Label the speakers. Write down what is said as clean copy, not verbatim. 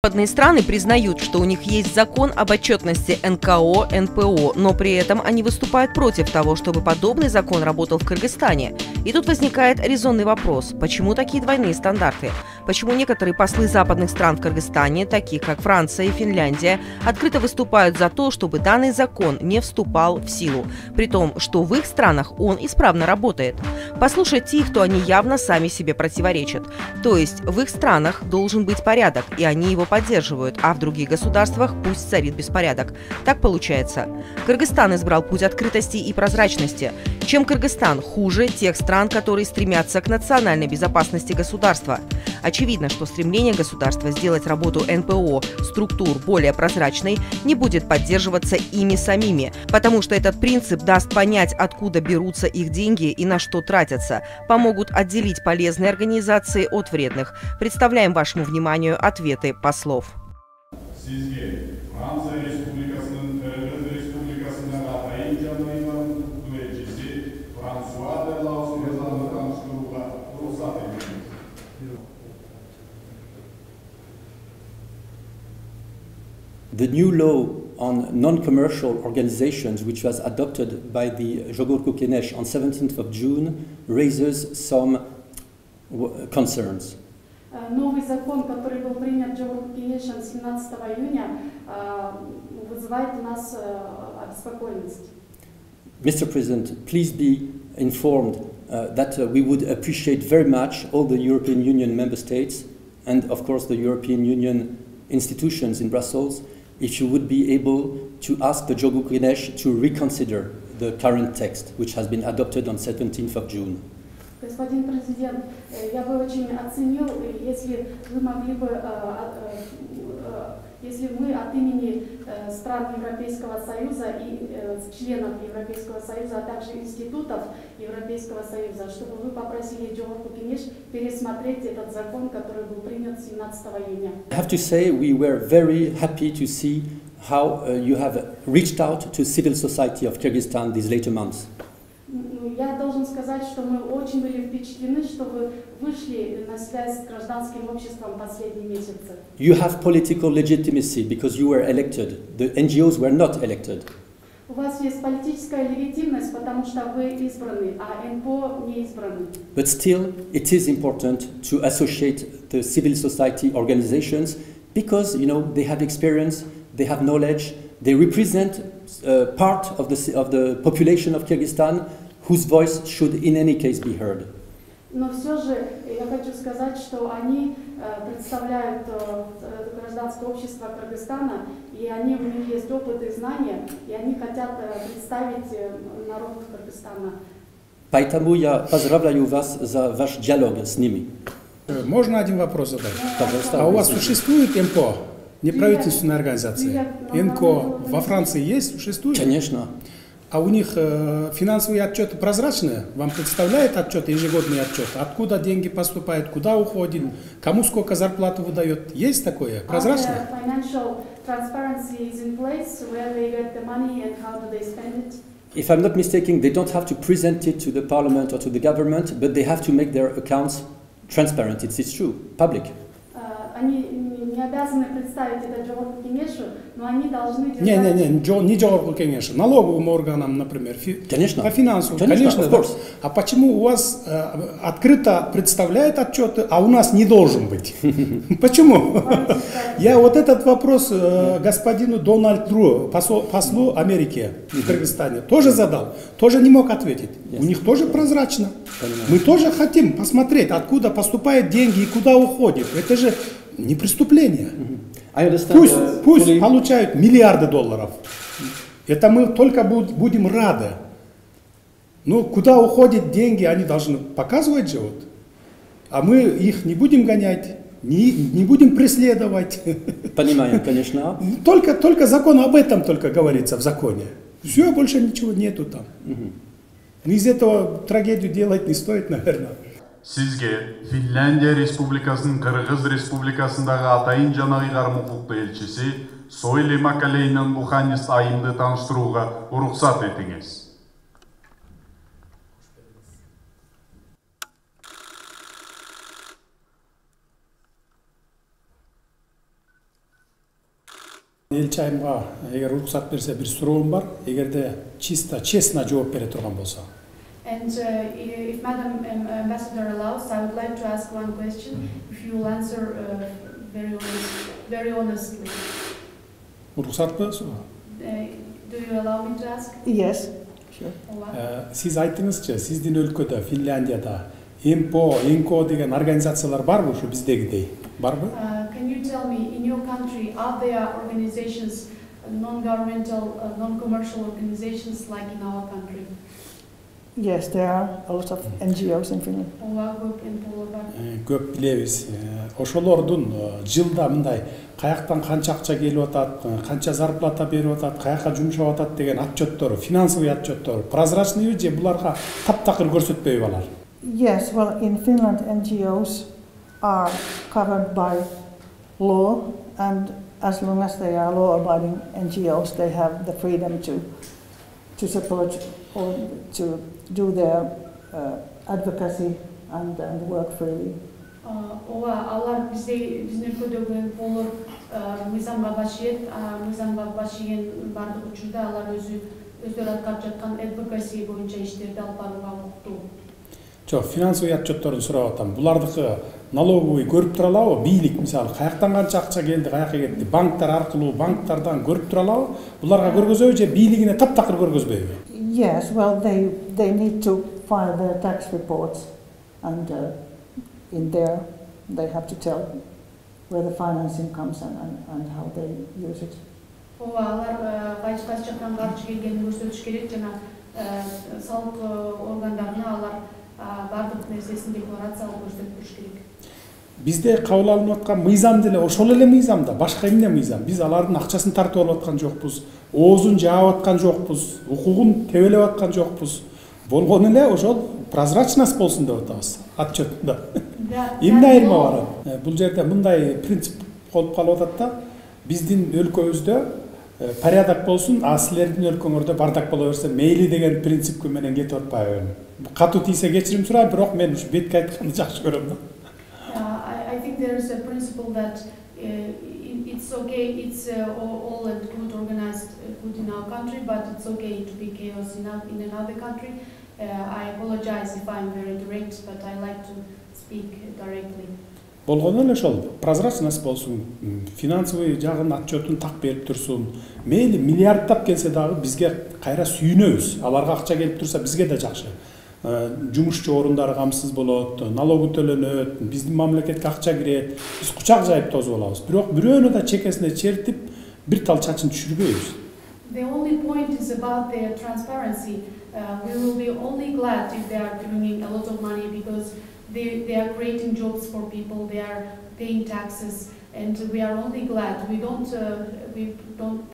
Speaker 1: Западные страны признают, что у них есть закон об отчетности НКО, НПО, но при этом они выступают против того, чтобы подобный закон работал в Кыргызстане. И тут возникает резонный вопрос: почему такие двойные стандарты? Почему некоторые послы западных стран в Кыргызстане, таких как Франция и Финляндия, открыто выступают за то, чтобы данный закон не вступал в силу, при том, что в их странах он исправно работает? Послушать их, то они явно сами себе противоречат. То есть в их странах должен быть порядок, и они его поддерживают, а в других государствах пусть царит беспорядок. Так получается. Кыргызстан избрал путь открытости и прозрачности. Чем Кыргызстан хуже тех стран, которые стремятся к национальной безопасности государства? Очевидно, что стремление государства сделать работу НПО структур более прозрачной не будет поддерживаться ими самими, потому что этот принцип даст понять, откуда берутся их деньги и на что тратятся, помогут отделить полезные организации от вредных. Представляем вашему вниманию ответы послов.
Speaker 2: The new law on non-commercial organizations, which was adopted by the Jogorku Kenesh on 17th of June, raises some concerns.
Speaker 3: Новый закон, который был принят Jogorku Kenesh'ем 17 июня, вызывает у нас обеспокоенность.
Speaker 2: Mr. President, please be informed that we would appreciate very much all the European Union member states and, of course, the European Union institutions in Brussels if you would be able to ask the Jogorku Kenesh to reconsider the current text, which has been adopted on 17th of June.
Speaker 3: Господин президент, я бы очень оценил, если вы могли бы, если мы от имени стран Европейского Союза и членов Европейского Союза, а также институтов Европейского Союза, чтобы вы попросили Jogorku Kenesh пересмотреть этот закон, который был принят 17 июня.
Speaker 2: I have to say we were very happy to see how you have reached out to civil society of Kyrgyzstan these later months.
Speaker 3: Я должен сказать, что мы очень были впечатлены, что вы вышли на связь с гражданским обществом последние месяцы.
Speaker 2: You have political legitimacy because you were elected. The NGOs were not elected.
Speaker 3: У вас есть политическая легитимность, потому что вы избраны, а НПО не избраны.
Speaker 2: But still, it is important to associate the civil society organizations because, you know, they have experience, they have knowledge, they represent part of the population of Kyrgyzstan whose voice should in any case be heard.
Speaker 3: Но все же я хочу сказать, что они представляют гражданское общество Кыргызстана, и они, у них есть опыт и знания, и они хотят представить народ Кыргызстана.
Speaker 2: Поэтому я поздравляю вас за ваш диалог с ними.
Speaker 4: Можно один вопрос задать?
Speaker 2: Пожалуйста.
Speaker 4: А у вас существует НПО? Неправительственная организация. НКО во Франции есть, существует?
Speaker 2: Конечно.
Speaker 4: А у них финансовые отчеты прозрачные? Вам представляет отчет, ежегодный отчет? Откуда деньги поступают, куда уходит, кому сколько зарплату выдает? Есть такое? Прозрачно?
Speaker 2: If I'm not mistaken, they don't have to present it to the parliament or to the government, but they have to make their accounts transparent. It's true, public.
Speaker 3: Они не обязаны представить это Jogorku Kenesh, но они должны держать...
Speaker 4: Не Jogorku Kenesh, налоговым органам, например,
Speaker 2: Конечно.
Speaker 4: По финансу, конечно, да. А почему у вас открыто представляет отчеты, а у нас не должен быть? Почему? Я вот этот вопрос господину Дональду, послу Америки в Кыргызстане, тоже задал, тоже не мог ответить. У них тоже прозрачно. Мы тоже хотим посмотреть, откуда поступают деньги и куда уходят. Это же не преступление. Пусть получают миллиарды долларов. Это мы только будем рады. Но куда уходят деньги, они должны показывать же вот. А мы их не будем гонять, не будем преследовать.
Speaker 2: Понимаем, конечно.
Speaker 4: Только закон об этом только говорится в законе. Все, больше ничего нету там. Из этого трагедию делать не стоит, наверное.
Speaker 5: Сизге Финляндия Республикасынын Кыргыз Республикасындагы атайын жана ыйгарым укуктуу элчиси Сойли Макалейнен Буханис айымды тааныштырууга уруксат этиңиз.
Speaker 4: Элчи айымга эгер уруксат берсе бир суроом бар, эгерде честно жооп бере турган болсо.
Speaker 3: And if Madam Ambassador allows, I would like to ask one question. If you will answer very honestly.
Speaker 4: Уруксатпы?
Speaker 3: Do you allow me to ask?
Speaker 6: Yes, sure.
Speaker 4: Сиз айтыңызчы, сиздин өлкөдө, Финляндияда МПО, НКО деген организациялар барбы ушу биздегидей? Барбы?
Speaker 3: Can you tell me, in your country, are there organizations, non-governmental, non-commercial organizations like in our country?
Speaker 6: Yes, there are a lot of NGOs in Finland.
Speaker 4: Көп билебиз. Ошолордун жылда мындай каяктан канча акча келип атат, канча зарплата берип атат, каяка жумшап атат деген отчеттору, финансовый отчеттору прозрачныйбы же буларга таптакыр көрсөтпөйбү алар?
Speaker 6: Yes, well, in Finland, NGOs are covered by law, and as long as they are law-abiding NGOs, they have the freedom to support or to do their advocacy and work freely.
Speaker 3: Алар биздин өлкөдөгү болор мыйзамга башыйген бардык учурда алар өздөрү аткарып жаткан advocacy боюнча иштерди алып барууга укуктуу.
Speaker 4: Жок, финансовый отчетторун сурап атам. Булардыкы налоговый көрүп тура алабы? Бийлик мисалы каяктан канча акча келди, каяка кетти? Банктар аркылуу, банктардан көрүп тура алабы? Буларга көргөзөбү же бийлигине таптакыр көргөзбөйбү?
Speaker 6: Yes, well, they need to file their tax reports, and in there they have to tell where the financing comes and how they use it.
Speaker 3: Алар кайсы жактан каржы келгенин көрсөтүш керек жана салык органдарына алар бардык нерсесин декларациялап көрсөтүп туруш керек.
Speaker 4: Бизде кабыл алынып аткан мыйзам деле ошол эле мыйзам да, башка эмне мыйзам? Биз алардын акчасын тартып алып аткан жокпуз, оозун жаап аткан жокпуз, укугун тебелеп аткан жокпуз. Болгон эле ошол прозрачность болсун деп атабыз отчетунда. Эмне айырма бар? Бул жерде мындай принцип болуп калып атат да, биздин өлкөбүздө порядок болсун, а силердин өлкөңөрдө бардак боло берсе мейли деген принцип менен кетип атпайбы? Катуу тийсе кечирим сурайм, бирок мен ушу бетке айтканды жакшы көрөм да.
Speaker 3: I think there is a principle that it's okay, it's all and good organized, good in our country, but it's okay to be chaos in another country. I apologize if I'm very direct, but I like to speak directly.
Speaker 4: Болгону эле ошол прозрачность болсун, финансовый жагын отчетун так берип турсун. Мейли миллиарддап келсе дагы бизге кайра сүйүнөбүз. Аларга акча келип турса бизге да жакшы. Жумушчу орундары камсыз болот, налогу төлөнөт, биздин мамлекетке акча кирет, биз кучак жайып тосуп алабыз. Бирок бирөөнү да чекесине чертип, бир тал чачын түшүрбөйбүз.
Speaker 3: The only point is about their transparency. We will be only glad if they are bringing a lot of money because they are creating jobs for people, they are paying taxes, and we are only glad. We don't